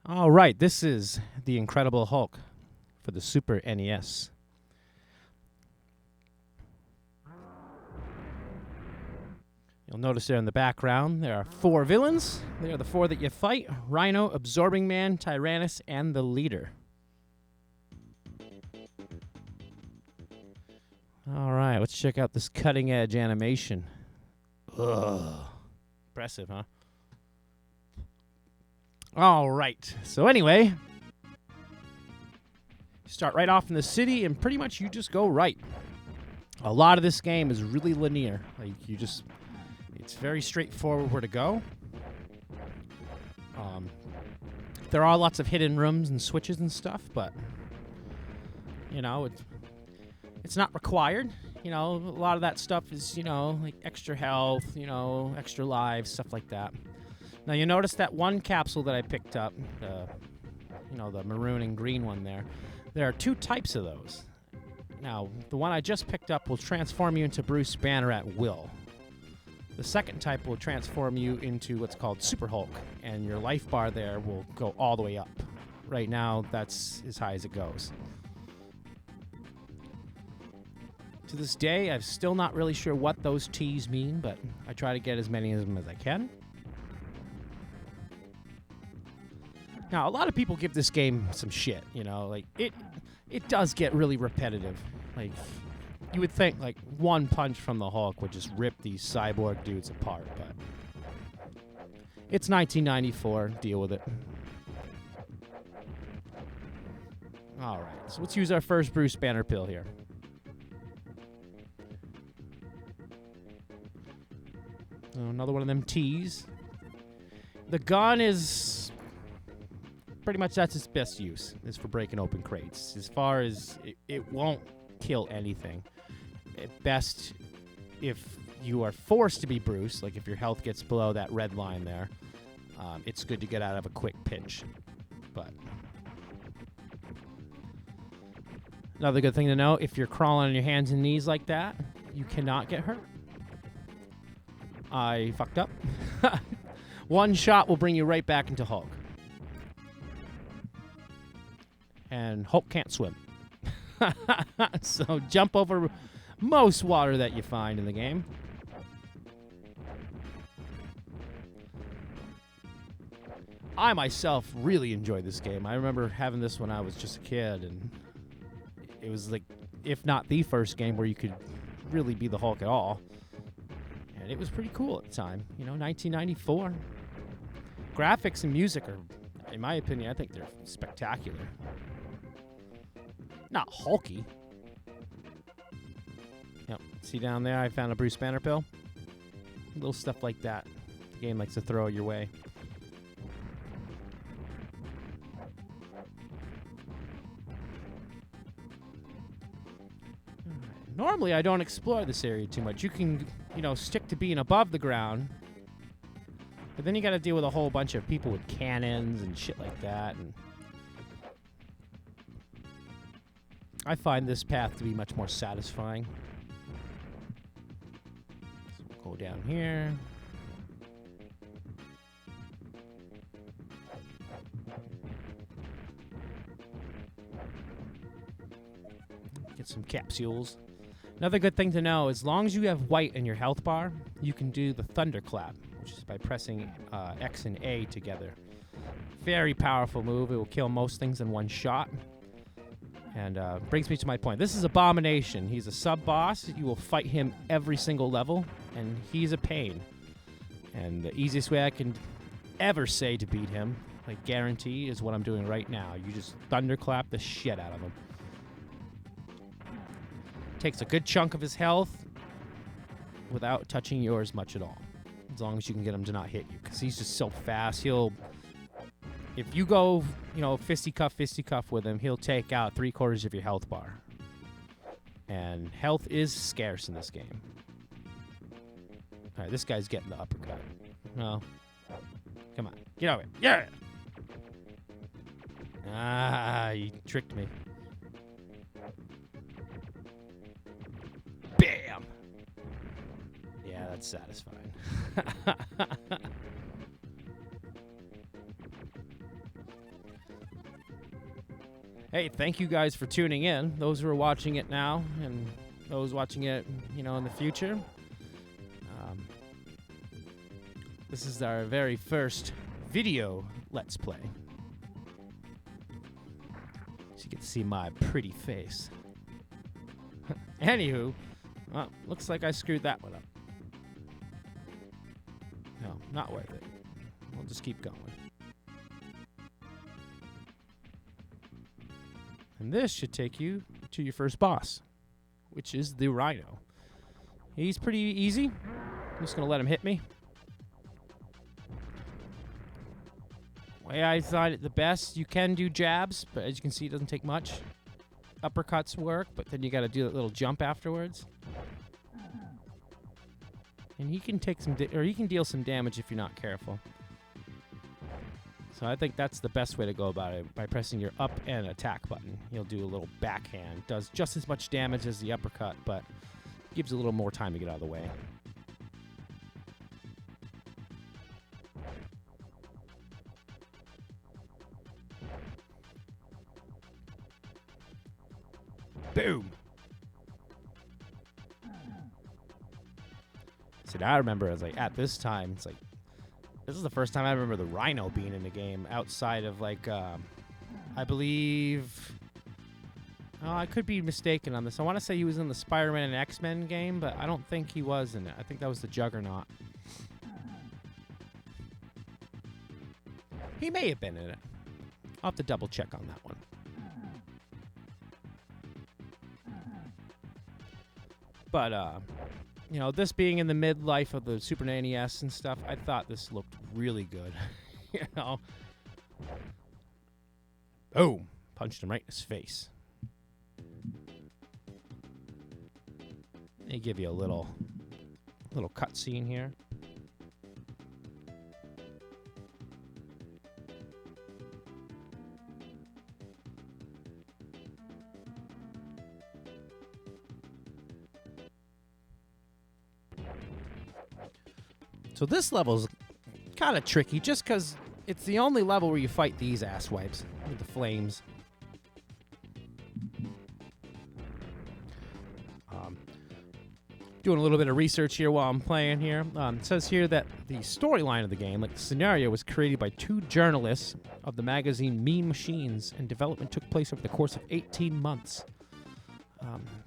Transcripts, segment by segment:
All right, this is The Incredible Hulk for the Super NES. You'll notice there in the background, there are 4 villains. They are the 4 that you fight: Rhino, Absorbing Man, Tyrannus, and the Leader. All right, let's check out this cutting-edge animation. Ugh. Impressive, huh? All right, so anyway, start right off in the city, and pretty much you just go right. A lot of this game is really linear. It's very straightforward where to go. There are lots of hidden rooms and switches and stuff, but it's not required. A lot of that stuff is like extra health, extra lives, stuff like that. Now you notice that one capsule that I picked up, the maroon and green one there. There are 2 types of those. Now the one I just picked up will transform you into Bruce Banner at will. The second type will transform you into what's called Super Hulk, and your life bar there will go all the way up. Right now, that's as high as it goes. To this day, I'm still not really sure what those T's mean, but I try to get as many of them as I can. Now, a lot of people give this game some shit, it does get really repetitive. Like, you would think, like, one punch from the Hulk would just rip these cyborg dudes apart, but it's 1994. Deal with it. All right, so let's use our first Bruce Banner pill here. Another one of them T's. The gun is pretty much that's its best use, is for breaking open crates. As far as it won't kill anything. At best, if you are forced to be Bruce, like if your health gets below that red line there, it's good to get out of a quick pinch. But another good thing to know, if you're crawling on your hands and knees like that, you cannot get hurt. I fucked up. One shot will bring you right back into Hulk. And Hulk can't swim. So jump over most water that you find in the game. I myself really enjoyed this game. I remember having this when I was just a kid, and it was like, if not the first game where you could really be the Hulk at all. And it was pretty cool at the time. 1994. Graphics and music are, in my opinion, I think they're spectacular. Not hulky. Yep. See down there, I found a Bruce Banner pill. Little stuff like that. The game likes to throw it your way. Normally, I don't explore this area too much. You can, stick to being above the ground. But then you got to deal with a whole bunch of people with cannons and shit like that. And I find this path to be much more satisfying. So we'll go down here. Get some capsules. Another good thing to know, as long as you have white in your health bar, you can do the thunderclap, which is by pressing X and A together. Very powerful move. It will kill most things in one shot. And brings me to my point. This is Abomination. He's a sub-boss. You will fight him every single level, and he's a pain. And the easiest way I can ever say to beat him, I guarantee, is what I'm doing right now. You just thunderclap the shit out of him. Takes a good chunk of his health without touching yours much at all. As long as you can get him to not hit you, because he's just so fast. If you go, fisticuff with him, he'll take out 3/4 of your health bar. And health is scarce in this game. All right, this guy's getting the uppercut. No. Come on. Get over it. Yeah! Ah, you tricked me. Bam! Yeah, that's satisfying. Hey, thank you guys for tuning in. Those who are watching it now and those watching it, in the future. This is our very first video Let's Play. So you get to see my pretty face. Anywho, well, looks like I screwed that one up. No, not worth it. We'll just keep going. And this should take you to your first boss, which is the Rhino. He's pretty easy. I'm just going to let him hit me. Way I thought it the best, you can do jabs, but as you can see, it doesn't take much. Uppercuts work, but then you got to do that little jump afterwards. And he can take he can deal some damage if you're not careful. So I think that's the best way to go about it. By pressing your up and attack button, you'll do a little backhand. Does just as much damage as the uppercut, but gives a little more time to get out of the way. Boom! So now I remember, I was like, at this time, it's like, this is the first time I remember the Rhino being in the game outside of, like, I believe, I could be mistaken on this. I want to say he was in the Spider-Man and X-Men game, but I don't think he was in it. I think that was the Juggernaut. He may have been in it. I'll have to double check on that one. But, this being in the midlife of the Super NES and stuff, I thought this looked really good. Boom! Punched him right in his face. They give you a little cutscene here. So this level's kind of tricky just because it's the only level where you fight these asswipes with the flames. Doing a little bit of research here while I'm playing here. It says here that the storyline of the game, like the scenario, was created by 2 journalists of the magazine Mean Machines, and development took place over the course of 18 months.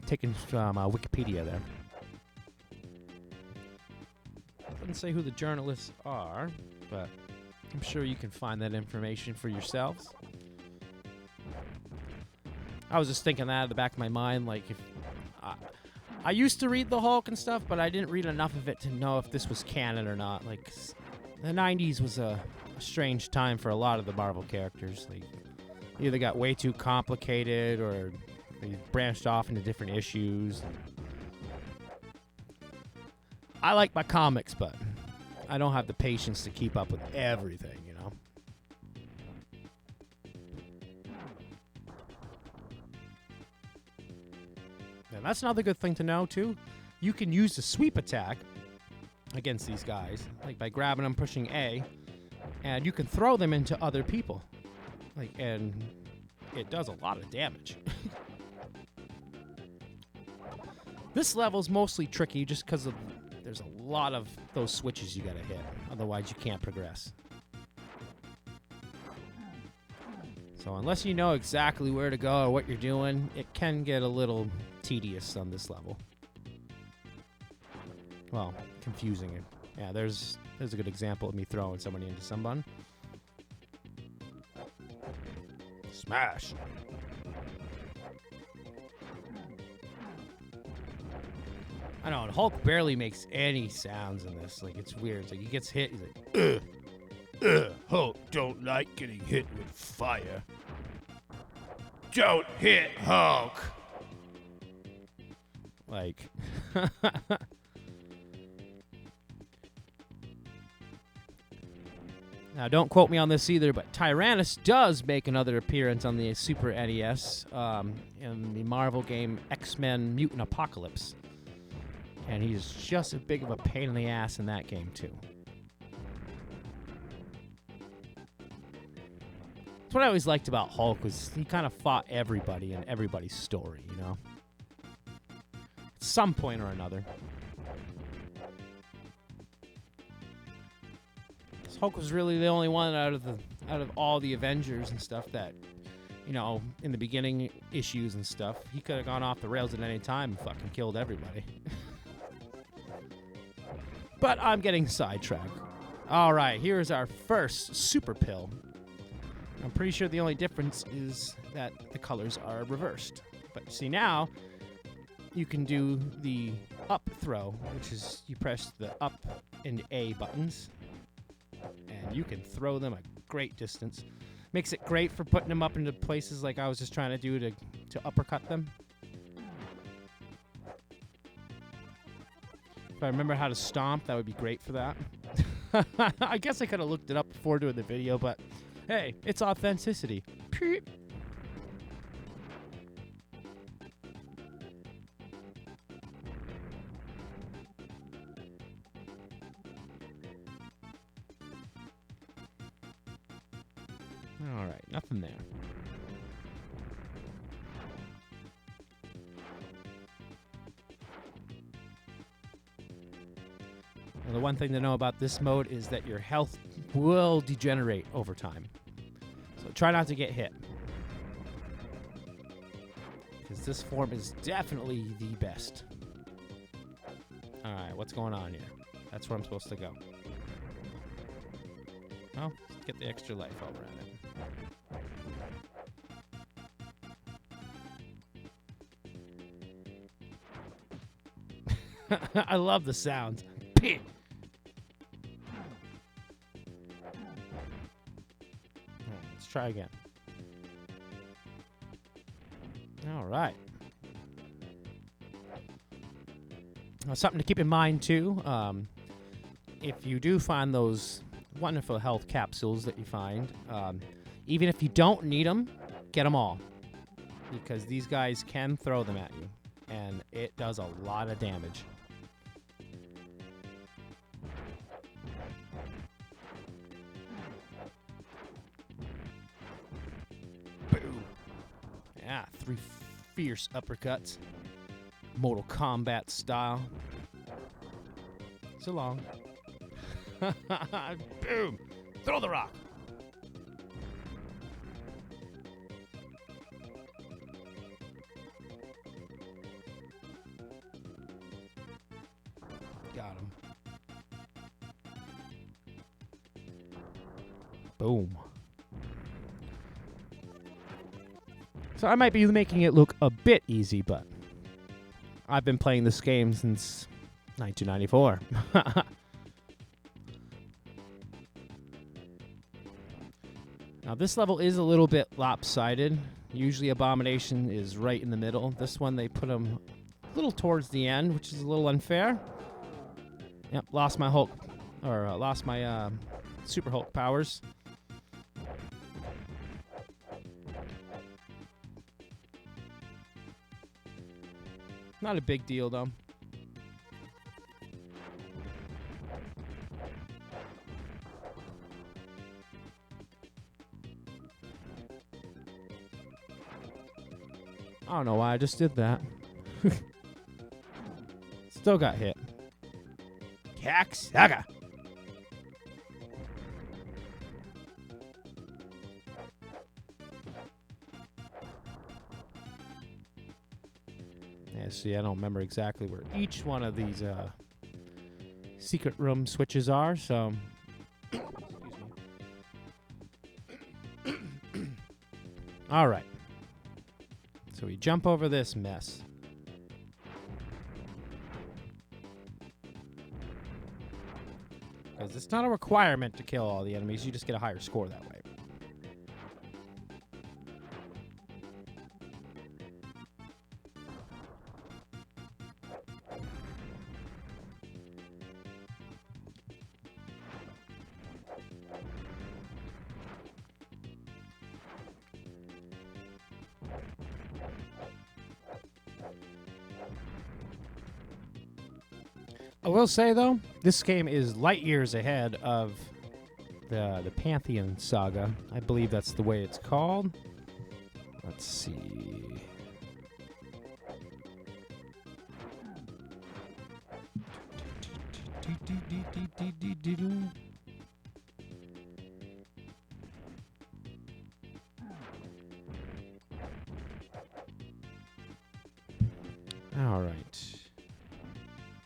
Taken from Wikipedia there. Doesn't say who the journalists are, but I'm sure you can find that information for yourselves. I was just thinking that out of the back of my mind, like if I used to read the Hulk and stuff, but I didn't read enough of it to know if this was canon or not. Like the 90s was a strange time for a lot of the Marvel characters. Like either got way too complicated or they branched off into different issues. I like my comics, but I don't have the patience to keep up with everything, And that's another good thing to know, too. You can use the sweep attack against these guys, like by grabbing them, pushing A, and you can throw them into other people. And it does a lot of damage. This level's mostly tricky just because there's a lot of those switches you gotta hit. Otherwise, you can't progress. So unless you know exactly where to go or what you're doing, it can get a little tedious on this level. Well, confusing. Yeah, there's a good example of me throwing somebody into someone. Smash! I know, and Hulk barely makes any sounds in this. Like, it's weird. It's like he gets hit, he's like, Hulk don't like getting hit with fire. Don't hit Hulk! Like... Now, don't quote me on this either, but Tyrannus does make another appearance on the Super NES in the Marvel game X-Men Mutant Apocalypse. And he's just as big of a pain in the ass in that game, too. what I always liked about Hulk was he kind of fought everybody in everybody's story, you know? At some point or another. Hulk was really the only one out of all the Avengers and stuff that, you know, in the beginning issues and stuff, he could have gone off the rails at any time and fucking killed everybody. But I'm getting sidetracked. All right, here's our first super pill. I'm pretty sure the only difference is that the colors are reversed. But see, now you can do the up throw, which is you press the up and A buttons, and you can throw them a great distance. Makes it great for putting them up into places like I was just trying to do to uppercut them. If I remember how to stomp, that would be great for that. I guess I could have looked it up before doing the video, but hey, it's authenticity. All right, nothing there. Now, the one thing to know about this mode is that your health will degenerate over time. So try not to get hit. Because this form is definitely the best. Alright, what's going on here? That's where I'm supposed to go. Oh, let's get the extra life while we're at it. I love the sounds. Let's try again. All right. Now, something to keep in mind too. If you do find those wonderful health capsules that you find, even if you don't need them, get them all, because these guys can throw them at you, and it does a lot of damage. Yeah, 3 fierce uppercuts. Mortal Kombat style. So long. Boom! Throw the rock! Got him. Boom. So I might be making it look a bit easy, but I've been playing this game since 1994. Now this level is a little bit lopsided. Usually Abomination is right in the middle. This one they put him a little towards the end, which is a little unfair. Yep, lost my Hulk, or lost my Super Hulk powers. Not a big deal, though. I don't know why I just did that. Still got hit. Kaksaga! Yeah, see, I don't remember exactly where each one of these secret room switches are, so... Excuse me. All right. So we jump over this mess. Because it's not a requirement to kill all the enemies, you just get a higher score that way. I will say, though, this game is light years ahead of the Pantheon Saga. I believe that's the way it's called. Let's see. All right.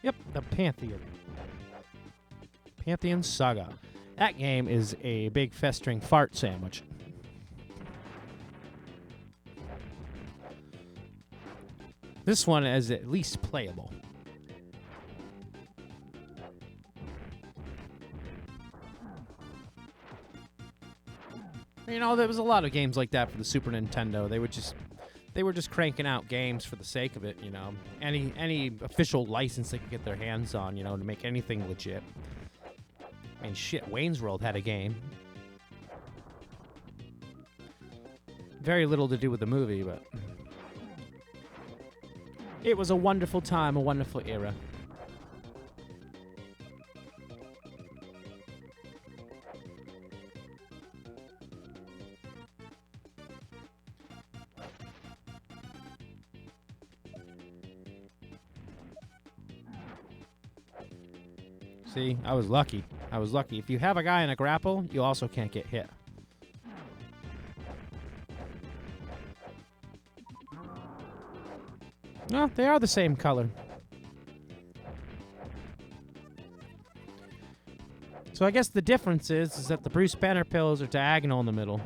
Yep, the Pantheon. Pantheon Saga. That game is a big festering fart sandwich. This one is at least playable. You know, there was a lot of games like that for the Super Nintendo. They were just cranking out games for the sake of it, you know. Any official license they could get their hands on, you know, to make anything legit. I mean, shit, Wayne's World had a game. Very little to do with the movie, but it was a wonderful time, a wonderful era. See, I was lucky. I was lucky. If you have a guy in a grapple, you also can't get hit. No, they are the same color. So I guess the difference is that the Bruce Banner pills are diagonal in the middle.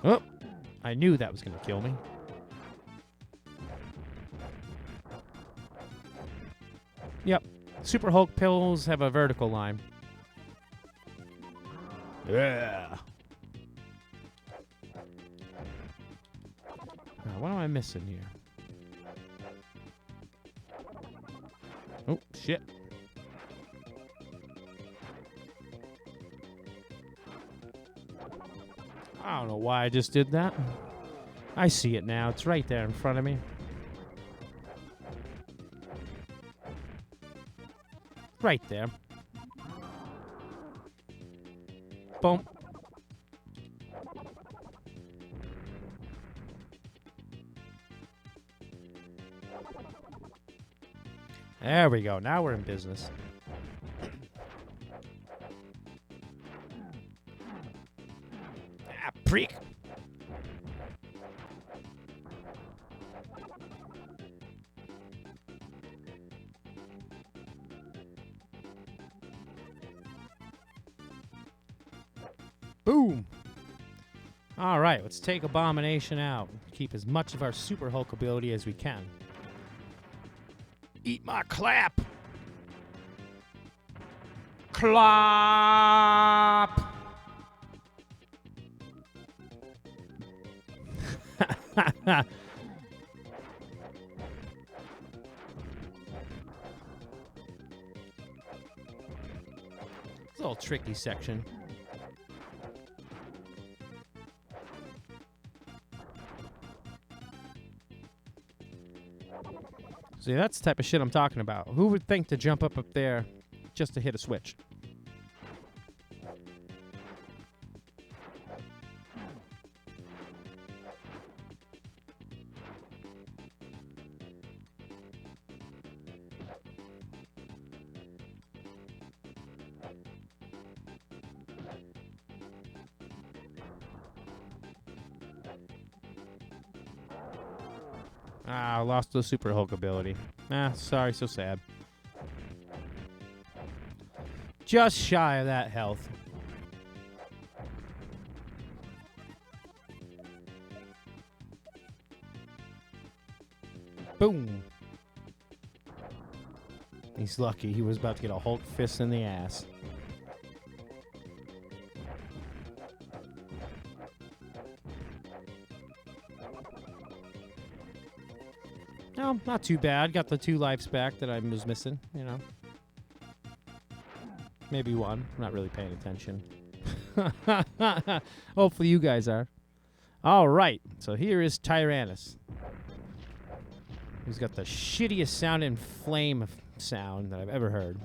Oh, I knew that was going to kill me. Yep. Super Hulk pills have a vertical line. Yeah. Now, what am I missing here? Oh, shit. I don't know why I just did that. I see it now. It's right there in front of me. Right there. Boom. There we go. Now we're in business. Ah, preek. Boom! All right, let's take Abomination out. Keep as much of our Super Hulk ability as we can. Eat my clap! Clap! It's a little tricky section. See, that's the type of shit I'm talking about. Who would think to jump up there just to hit a switch? Ah, I lost the Super Hulk ability. Ah, sorry, so sad. Just shy of that health. Boom. He's lucky. He was about to get a Hulk fist in the ass. No, not too bad. Got the 2 lives back that I was missing, you know. Maybe 1. I'm not really paying attention. Hopefully you guys are. All right, so here is Tyrannus. He's got the shittiest sounding flame sound that I've ever heard.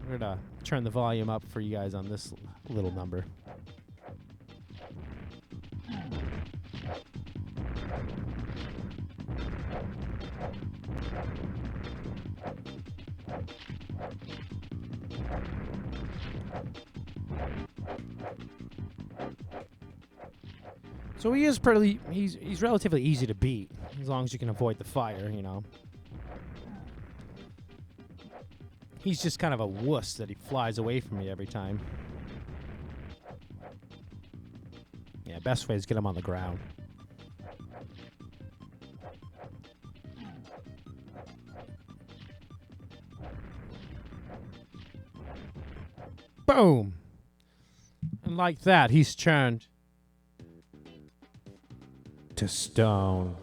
We're gonna turn the volume up for you guys on this little number. So he is pretty. He's relatively easy to beat as long as you can avoid the fire, you know. He's just kind of a wuss that he flies away from me every time. Yeah, best way is get him on the ground. Boom! And like that, he's turned to stone.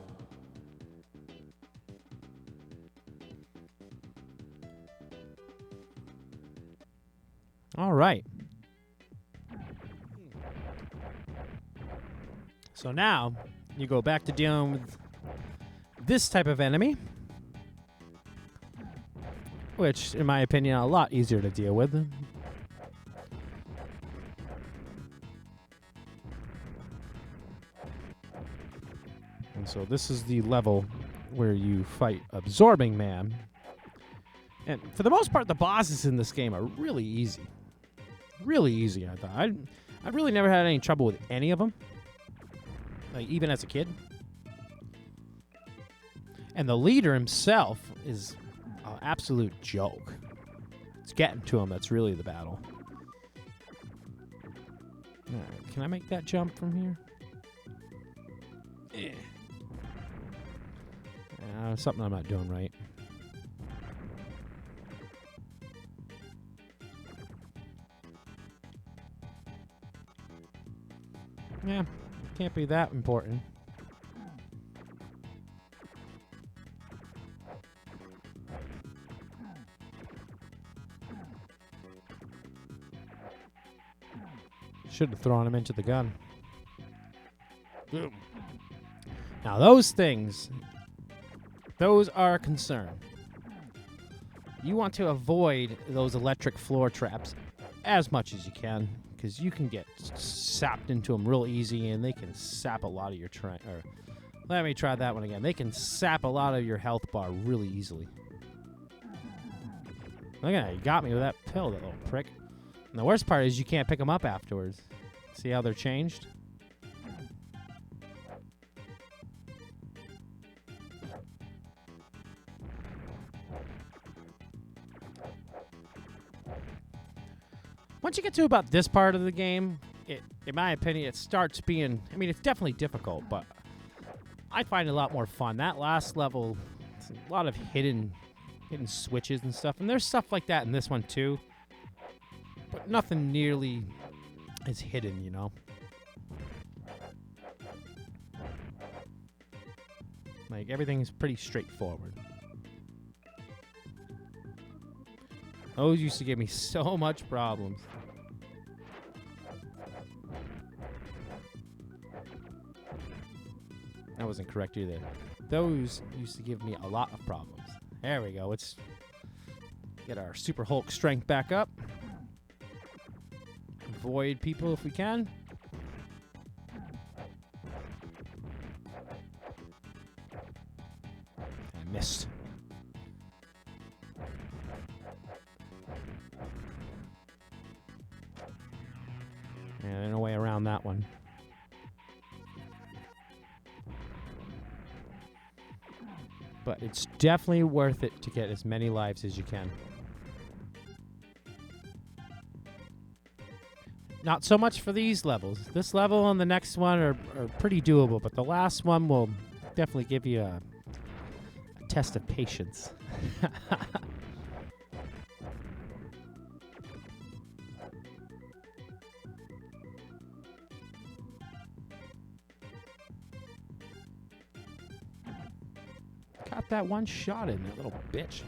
All right. So now you go back to dealing with this type of enemy, which, in my opinion, a lot easier to deal with. And so this is the level where you fight Absorbing Man. And for the most part, the bosses in this game are really easy. Really easy, I thought. I really never had any trouble with any of them. Like, even as a kid. And the leader himself is an absolute joke. It's getting to him that's really the battle. Alright, can I make that jump from here? Yeah. Something I'm not doing right. Yeah, can't be that important. Should have thrown him into the gun. Boom. Now those things, those are a concern. You want to avoid those electric floor traps as much as you can, because you can get sapped into them real easy, and they can sap a lot of your let me try that one again. They can sap a lot of your health bar really easily. Look at that. You got me with that pill, that little prick. And the worst part is you can't pick them up afterwards. See how they're changed? Once you get to about this part of the game, in my opinion, it starts being, I mean, it's definitely difficult, but I find it a lot more fun. That last level, it's a lot of hidden switches and stuff, and there's stuff like that in this one too, but nothing nearly as hidden, you know? Like, everything is pretty straightforward. Those used to give me so much problems. That wasn't correct either. Those used to give me a lot of problems. There we go. Let's get our Super Hulk strength back up. Avoid people if we can. I missed. Yeah, there's no way around that one. But it's definitely worth it to get as many lives as you can. Not so much for these levels. This level and the next one are pretty doable, but the last one will definitely give you a test of patience. Got that one shot in, that little bitch.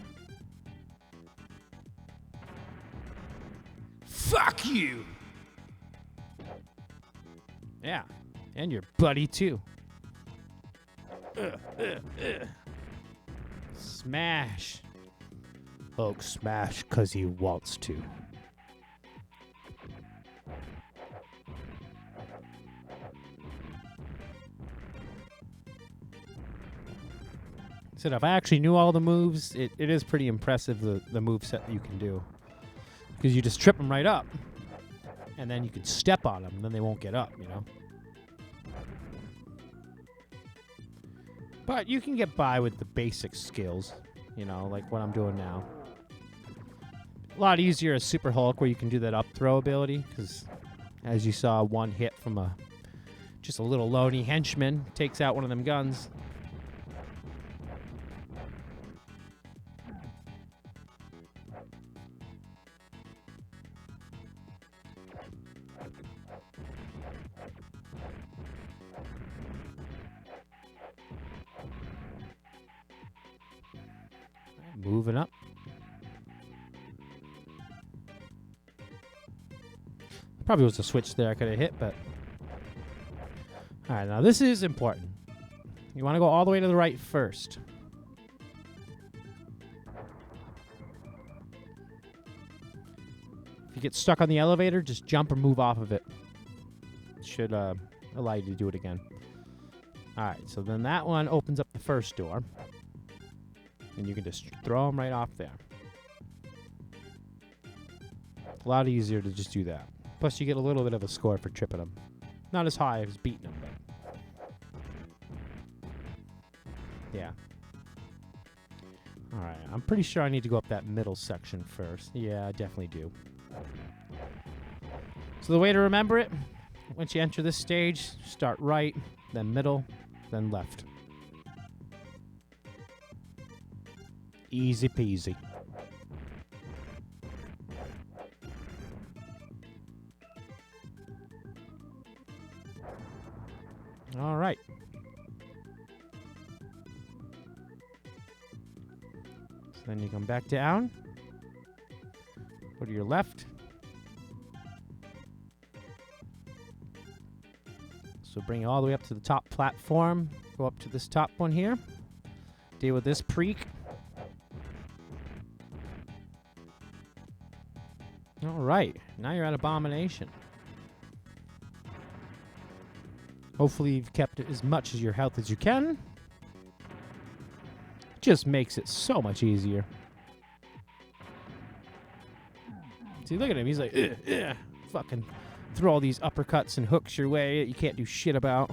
Fuck you! Yeah, and your buddy too. Smash. Hulk smash 'cause he wants to. So if I actually knew all the moves, it is pretty impressive, the move set that you can do. Because you just trip them right up. And then you can step on them, and then they won't get up, you know? But you can get by with the basic skills, you know, like what I'm doing now. A lot easier as Super Hulk, where you can do that up throw ability, because as you saw, one hit from just a little lonely henchman takes out one of them guns. Moving up. Probably was a switch there I could have hit, but... Alright, now this is important. You want to go all the way to the right first. If you get stuck on the elevator, just jump or move off of it. It should allow you to do it again. Alright, so then that one opens up the first door. And you can just throw them right off there. A lot easier to just do that. Plus, you get a little bit of a score for tripping them. Not as high as beating them, but... Yeah. Alright, I'm pretty sure I need to go up that middle section first. Yeah, I definitely do. So the way to remember it, once you enter this stage, start right, then middle, then left. Easy peasy. All right. So then you come back down. Go to your left. So bring it all the way up to the top platform. Go up to this top one here. Deal with this preak. All right, now you're at Abomination. Hopefully you've kept as much as your health as you can. Just makes it so much easier. See, look at him. He's like, fucking throw all these uppercuts and hooks your way that you can't do shit about.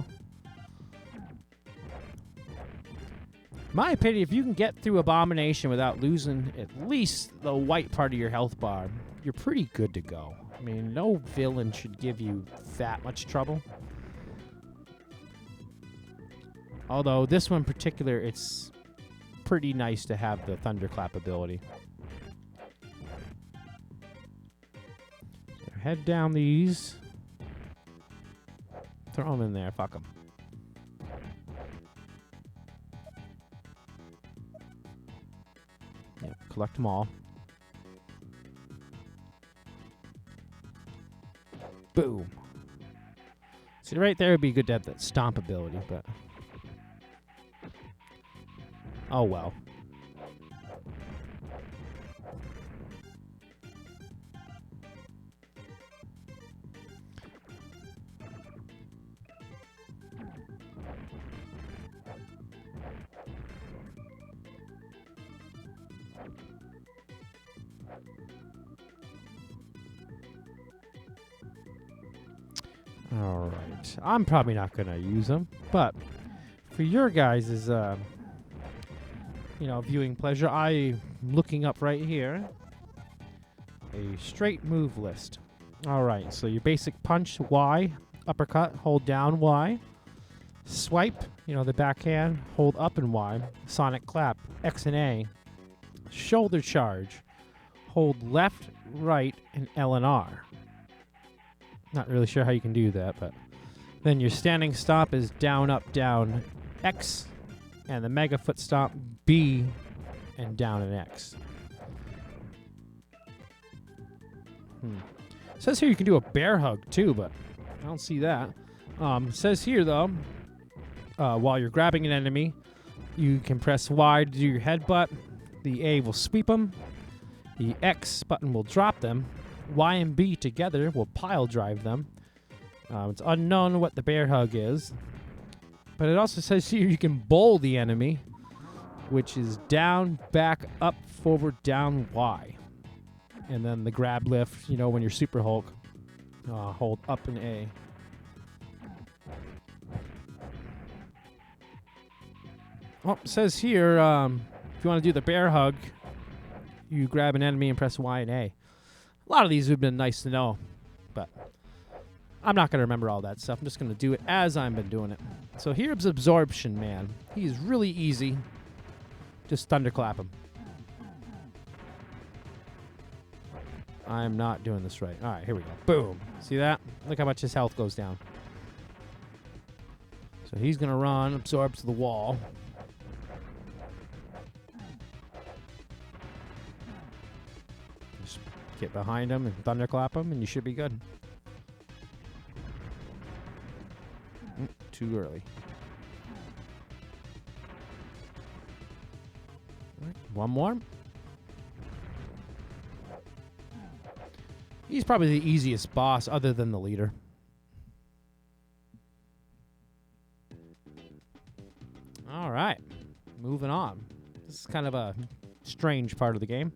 My opinion, if you can get through Abomination without losing at least the white part of your health bar, you're pretty good to go. I mean, no villain should give you that much trouble. Although, this one in particular, it's pretty nice to have the Thunderclap ability. So head down these. Throw them in there, fuck them. Yep, collect them all. Boom. See, right there would be good to have that stomp ability, but... Oh, well. All right. I'm probably not going to use them, but for your guys' viewing pleasure, I'm looking up right here a straight move list. All right, so your basic punch, Y, uppercut, hold down Y, swipe, the backhand, hold up and Y, sonic clap, X and A, shoulder charge, hold left, right, and L and R. Not really sure how you can do that, but then your standing stomp is down, up, down, X, and the mega foot stomp B and down and X. It says here you can do a bear hug too, but I don't see that. It says here though, while you're grabbing an enemy, you can press Y to do your headbutt. The A will sweep them. The X button will drop them. Y and B together will pile drive them. It's unknown what the bear hug is. But it also says here you can bowl the enemy, which is down, back, up, forward, down, Y. And then the grab lift, you know, when you're Super Hulk, hold up and A. Well, it says here, if you want to do the bear hug, you grab an enemy and press Y and A. A lot of these would have been nice to know, but I'm not going to remember all that stuff. I'm just going to do it as I've been doing it. So here's Absorption Man. He's really easy. Just thunderclap him. I'm not doing this right. All right, here we go. Boom. See that? Look how much his health goes down. So he's going to run, absorbs the wall. Just get behind him and thunderclap him, and you should be good. Too early. All right, one more. He's probably the easiest boss other than the leader. All right, moving on. This is kind of a strange part of the game.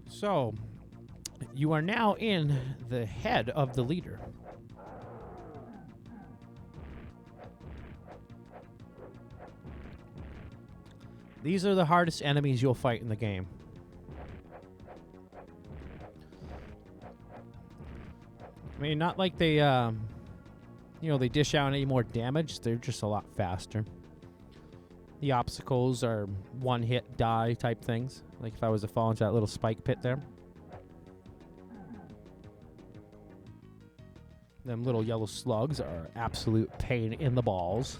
So, you are now in the head of the leader. These are the hardest enemies you'll fight in the game. I mean, not like they, they dish out any more damage. They're just a lot faster. The obstacles are one-hit die type things. Like if I was to fall into that little spike pit there. Them little yellow slugs are absolute pain in the balls.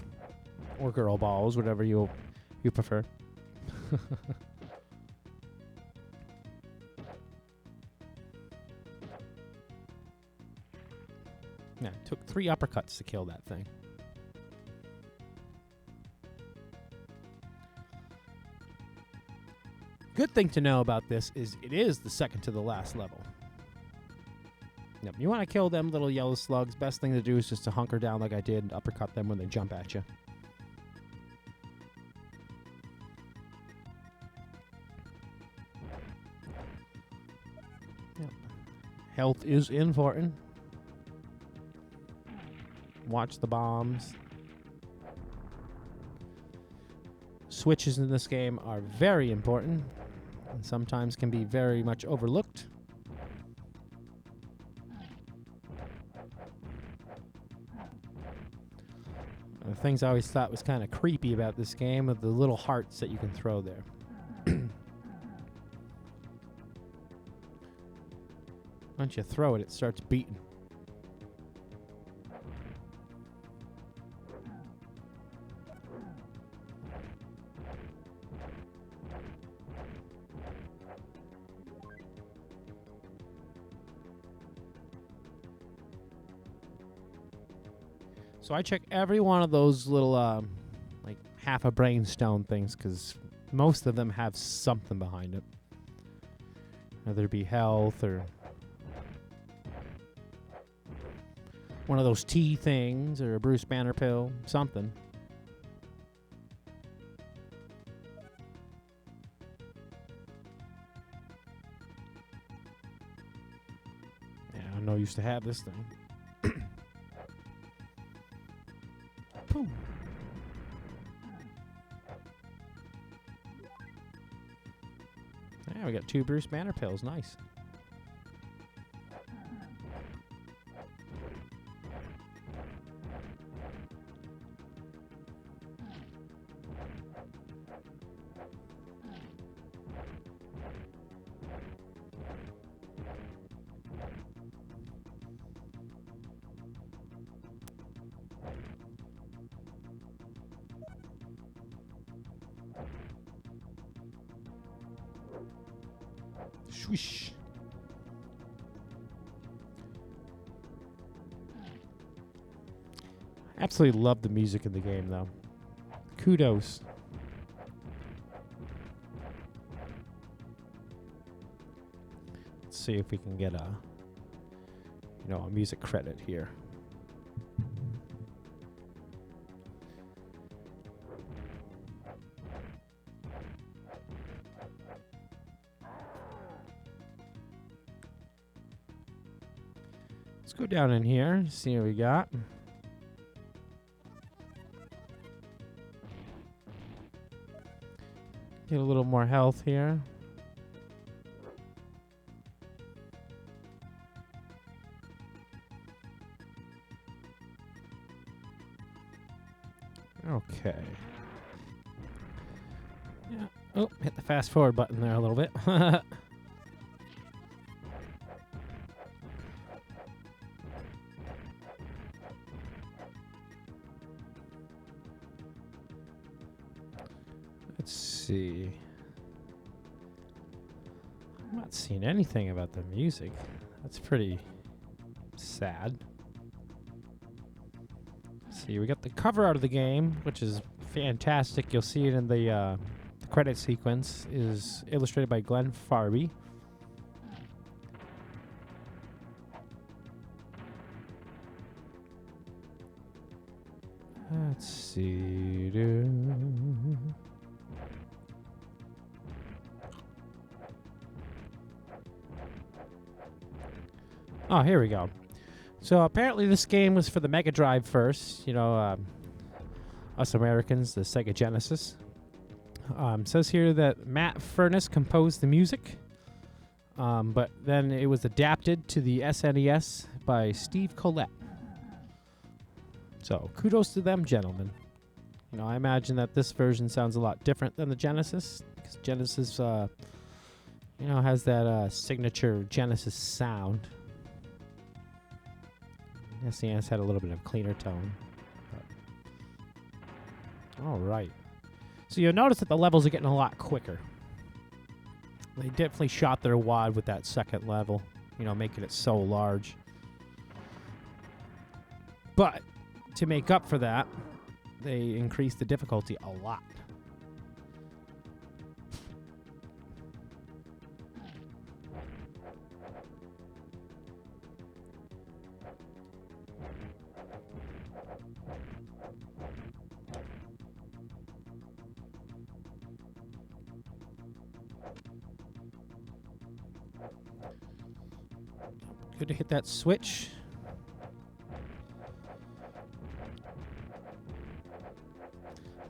Or girl balls, whatever you prefer. Yeah, it took 3 uppercuts to kill that thing. Good thing to know about this is it is the second to the last level. Yep, you want to kill them little yellow slugs. Best thing to do is just to hunker down like I did and uppercut them when they jump at you. Yep. Health is important. Watch the bombs. Switches in this game are very important and sometimes can be very much overlooked. The things I always thought was kind of creepy about this game are the little hearts that you can throw there. Once you throw it, it starts beating. So I check every one of those little, like, half a brain stone things, because most of them have something behind it. Whether it be health or one of those tea things or a Bruce Banner pill, something. Yeah, I know I used to have this thing. Boom. Yeah, we got 2 Bruce Banner pills. Nice. Swish. Absolutely love the music in the game, though. Kudos. Let's see if we can get a, a music credit here. Let's go down in here, see what we got. Get a little more health here. Okay. Yeah. Oh, hit the fast forward button there a little bit. Let's see. I'm not seeing anything about the music. That's pretty sad. See, we got the cover art of the game, which is fantastic. You'll see it in the credit sequence. Is illustrated by Glenn Farby. Let's see. Oh, here we go. So apparently this game was for the Mega Drive first. Us Americans, the Sega Genesis. Says here that Matt FarrEnuFF composed the music, but then it was adapted to the SNES by Steve Collette. So kudos to them, gentlemen. I imagine that this version sounds a lot different than the Genesis, because Genesis, has that signature Genesis sound. SNES had a little bit of cleaner tone. All right. So you'll notice that the levels are getting a lot quicker. They definitely shot their wad with that second level, making it so large. But to make up for that, they increased the difficulty a lot. Good to hit that switch.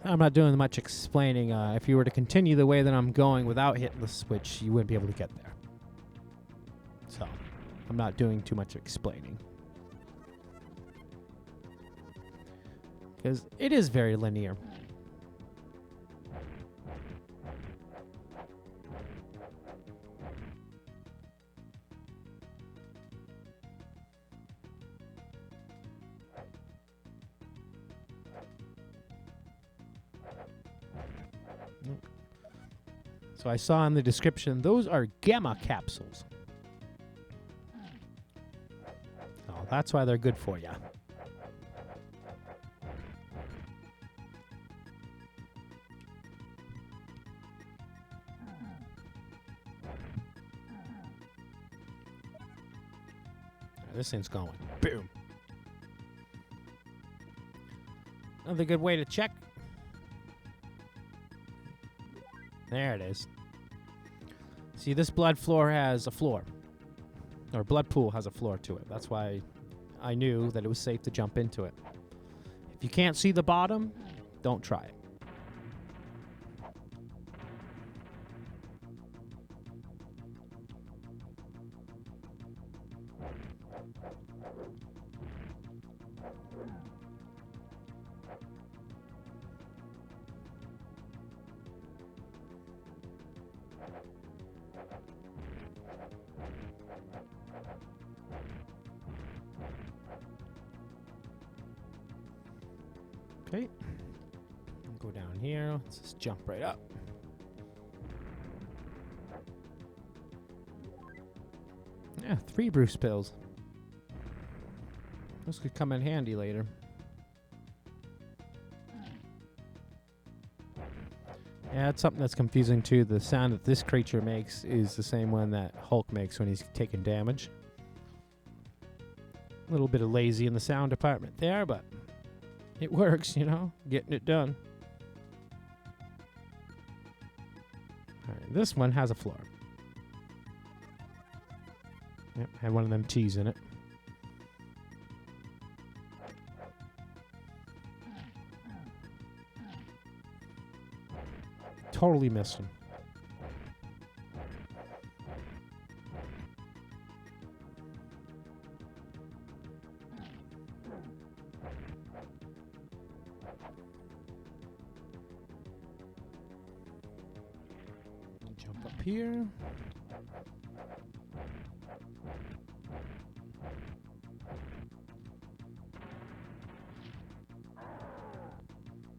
I'm not doing much explaining. If you were to continue the way that I'm going without hitting the switch, you wouldn't be able to get there. So, I'm not doing too much explaining. Because it is very linear. So I saw in the description, those are gamma capsules. Oh, that's why they're good for you. This thing's going. Boom. Another good way to check. There it is. See, this blood floor has a floor. Or blood pool has a floor to it. That's why I knew that it was safe to jump into it. If you can't see the bottom, don't try it. Okay, go down here. Let's just jump right up. Yeah, 3 Bruce pills. Those could come in handy later. Yeah, it's something that's confusing too. The sound that this creature makes is the same one that Hulk makes when he's taking damage. A little bit of lazy in the sound department there, but it works, you know, getting it done. All right, this one has a floor. Yep, had one of them T's in it. Totally missed him. Jump up here.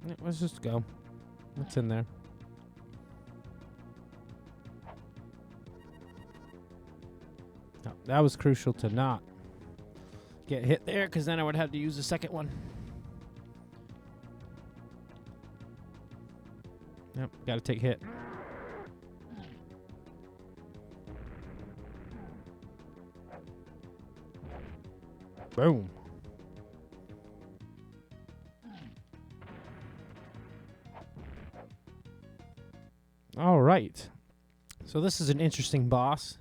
Yeah, let's just go. What's in there? No, that was crucial to not get hit there, because then I would have to use the second one. Yep, gotta take hit. Boom. All right. So this is an interesting boss.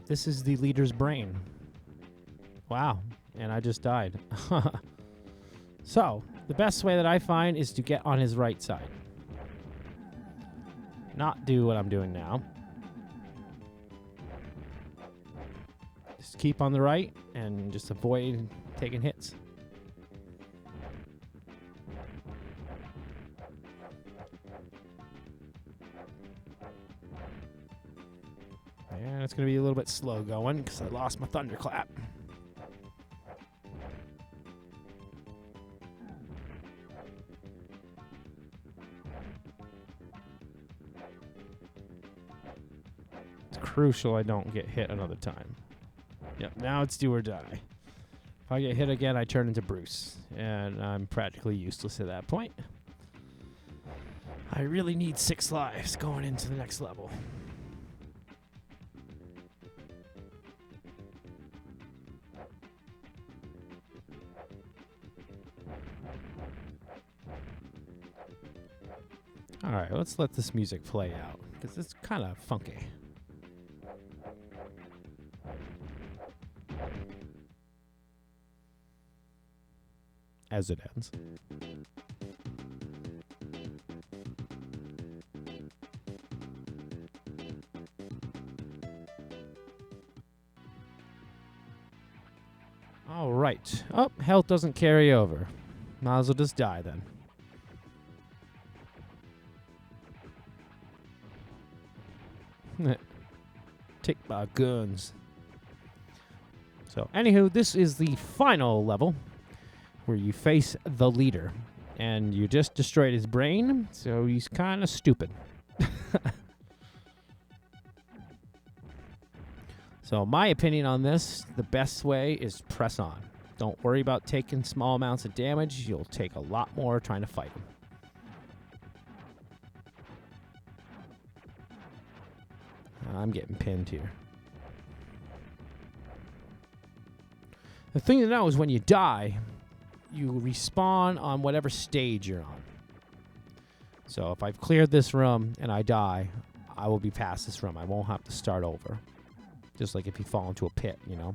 This is the leader's brain. Wow. And I just died. So, the best way that I find is to get on his right side. Not do what I'm doing now. Just keep on the right and just avoid taking hits. And it's going to be a little bit slow going because I lost my thunderclap. It's crucial I don't get hit another time. Yep, now it's do or die. If I get hit again, I turn into Bruce, and I'm practically useless at that point. I really need 6 lives going into the next level. Alright, let's let this music play out, because it's kind of funky. As it ends. Alright. Oh, health doesn't carry over. Might as well just die then. Take my guns. So, anywho, this is the final level where you face the leader. And you just destroyed his brain, so he's kind of stupid. So, my opinion on this, the best way is press on. Don't worry about taking small amounts of damage. You'll take a lot more trying to fight him. I'm getting pinned here. The thing to know is when you die, you respawn on whatever stage you're on. So if I've cleared this room and I die, I will be past this room. I won't have to start over. Just like if you fall into a pit, you know.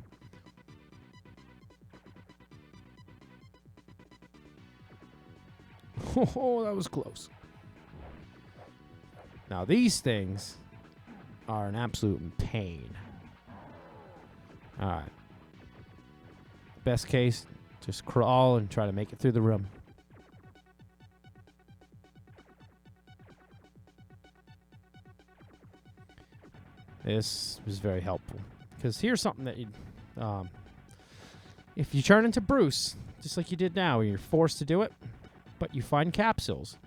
Oh, that was close. Now these things are an absolute pain. Alright. Best case, just crawl and try to make it through the room. This was very helpful. Because here's something that you... if you turn into Bruce, just like you did now, you're forced to do it, but you find capsules,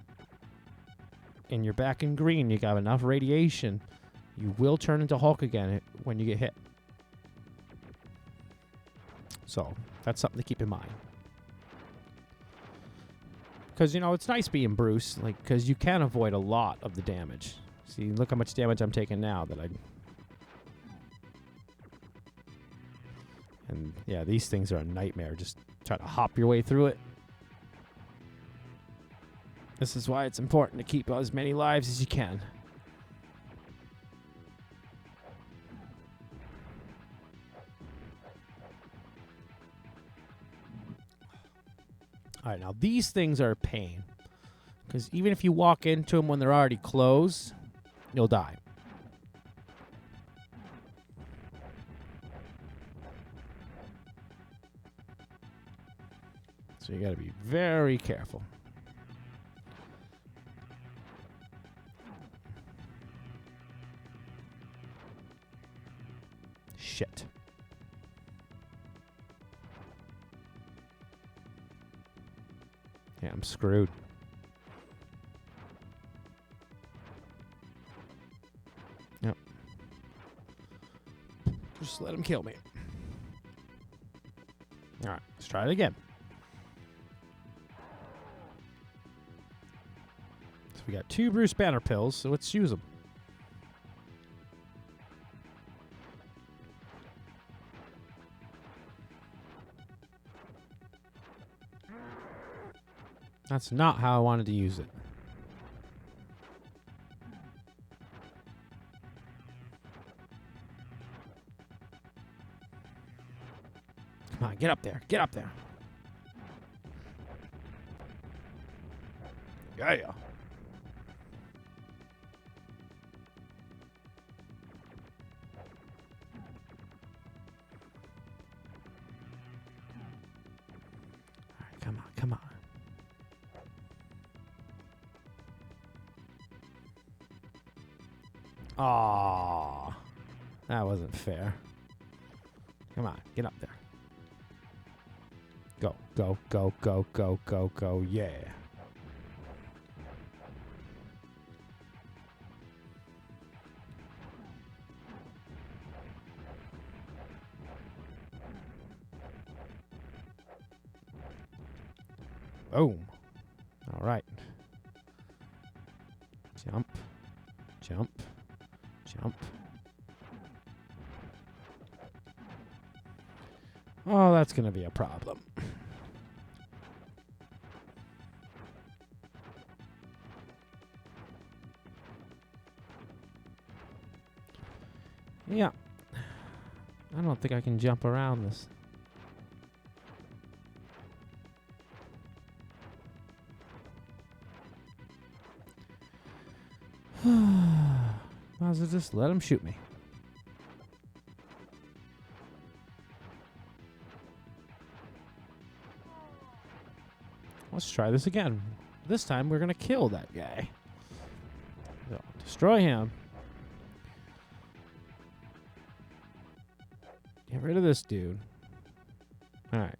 and you're back in green, you got enough radiation, you will turn into Hulk again when you get hit. So, that's something to keep in mind. Because, you know, it's nice being Bruce, like, because you can avoid a lot of the damage. See, look how much damage I'm taking now that I... And, yeah, these things are a nightmare. Just try to hop your way through it. This is why it's important to keep as many lives as you can. All right, now these things are a pain. Because even if you walk into them when they're already closed, you'll die. So you got to be very careful. Shit. Yeah, I'm screwed. Yep. Just let him kill me. All right, let's try it again. So we got 2 Bruce Banner pills, so let's use them. That's not how I wanted to use it. Come on, get up there. Get up there. Yeah. Come on, come on. Aww. That wasn't fair. Come on, get up there. Go, go, go, go, go, go, go, yeah. Boom. All right. Jump. Jump. Jump. Oh, that's going to be a problem. Yeah. I don't think I can jump around this. Might as well just let him shoot me. Let's try this again. This time we're going to kill that guy. So, destroy him. Get rid of this dude. Alright.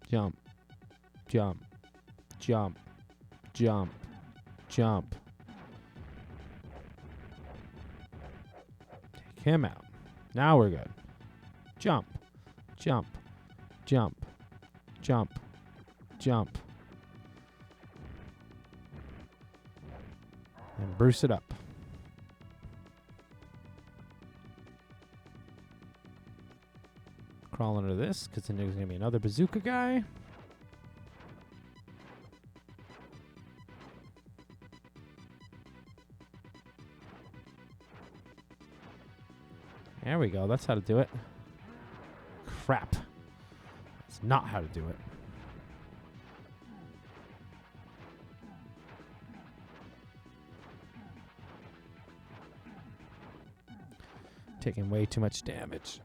Jump. Jump. Jump. Jump. Jump. Take him out. Now we're good. Jump. Jump. Jump. Jump. Jump. And Bruce it up. Crawl under this, because then there's going to be another bazooka guy. There we go. That's how to do it. Crap. That's not how to do it. Taking way too much damage.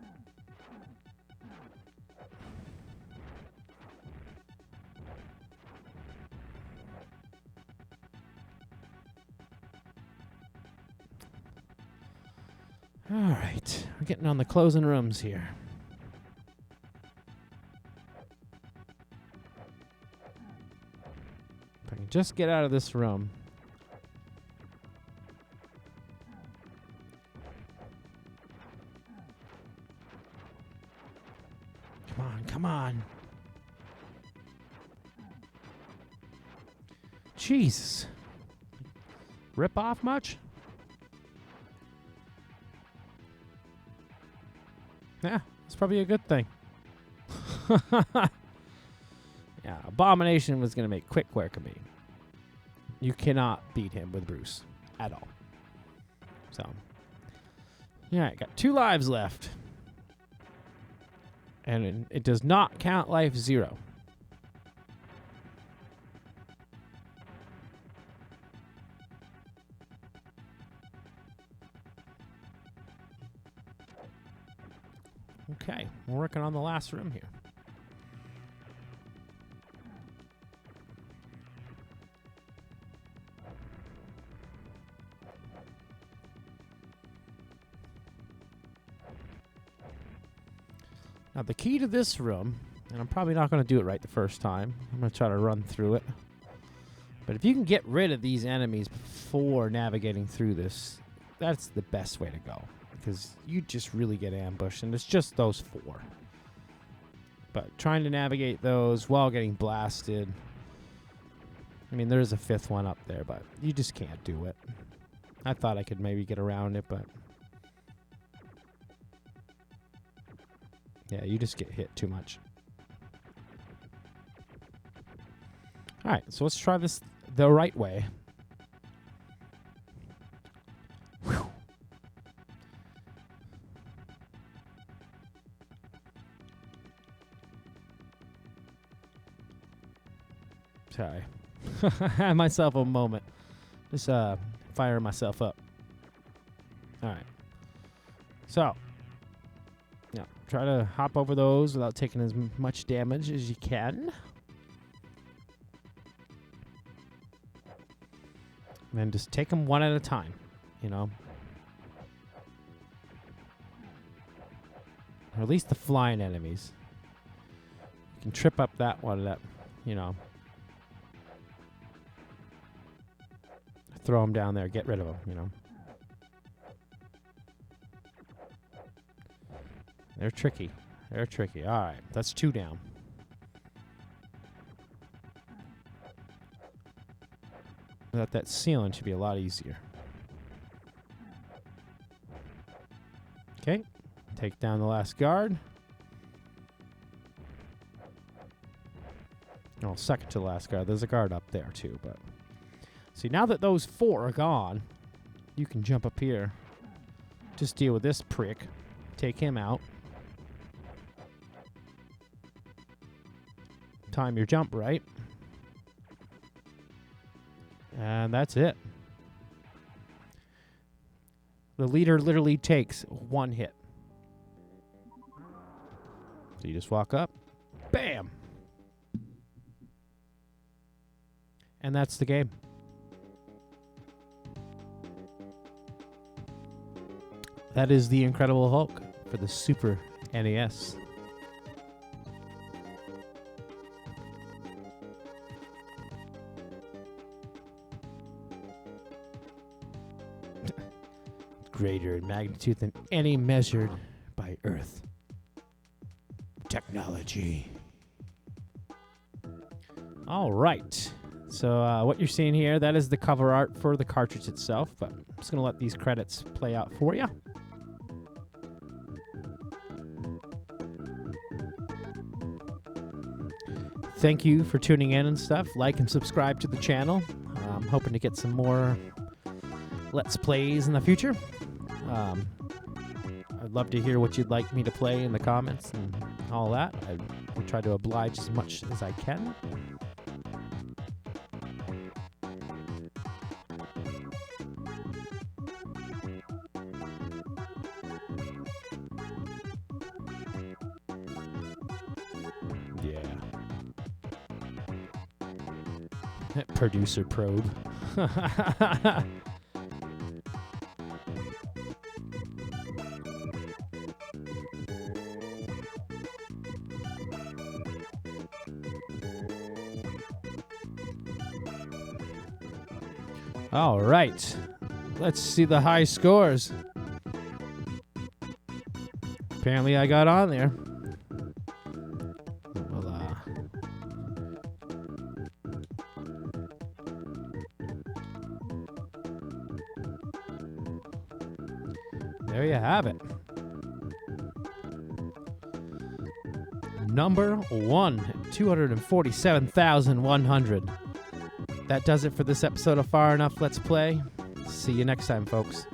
All right, we're getting on the closing rooms here. If I can just get out of this room. Come on, come on. Jesus. Rip off much? Yeah, it's probably a good thing. Yeah, Abomination was going to make quick work of me. You cannot beat him with Bruce at all. So, yeah, got 2 lives left. And it does not count life 0. Okay, we're working on the last room here. Now the key to this room, and I'm probably not going to do it right the first time. I'm going to try to run through it. But if you can get rid of these enemies before navigating through this, that's the best way to go. Because you just really get ambushed, and it's just those 4. But trying to navigate those while getting blasted, I mean, there's a 5th one up there, but you just can't do it. I thought I could maybe get around it, but yeah, you just get hit too much. All right, so let's try this the right way. Whew. Sorry. I had myself a moment. Just fire myself up. All right. So, yeah, try to hop over those without taking as much damage as you can. And then just take them one at a time, you know. Or at least the flying enemies. You can trip up that one that, you know. Throw them down there, get rid of them, you know. They're tricky. They're tricky. All right, that's 2 down. That ceiling should be a lot easier. Okay, take down the last guard. Oh, second to the last guard. There's a guard up there too, but see, now that those 4 are gone, you can jump up here. Just deal with this prick. Take him out. Time your jump right. And that's it. The leader literally takes 1 hit. So you just walk up. Bam! And that's the game. That is the Incredible Hulk for the Super NES. Greater in magnitude than any measured by Earth technology. All right. So what you're seeing here, that is the cover art for the cartridge itself, but I'm just going to let these credits play out for you. Thank you for tuning in and stuff. Like and subscribe to the channel. I'm hoping to get some more Let's Plays in the future. I'd love to hear what you'd like me to play in the comments and all that. I will try to oblige as much as I can. Yeah. Producer probe. All right, let's see the high scores. Apparently I got on there. Well, There you have it. Number 1, 247,100. That does it for this episode of Far Enough Let's Play. See you next time, folks.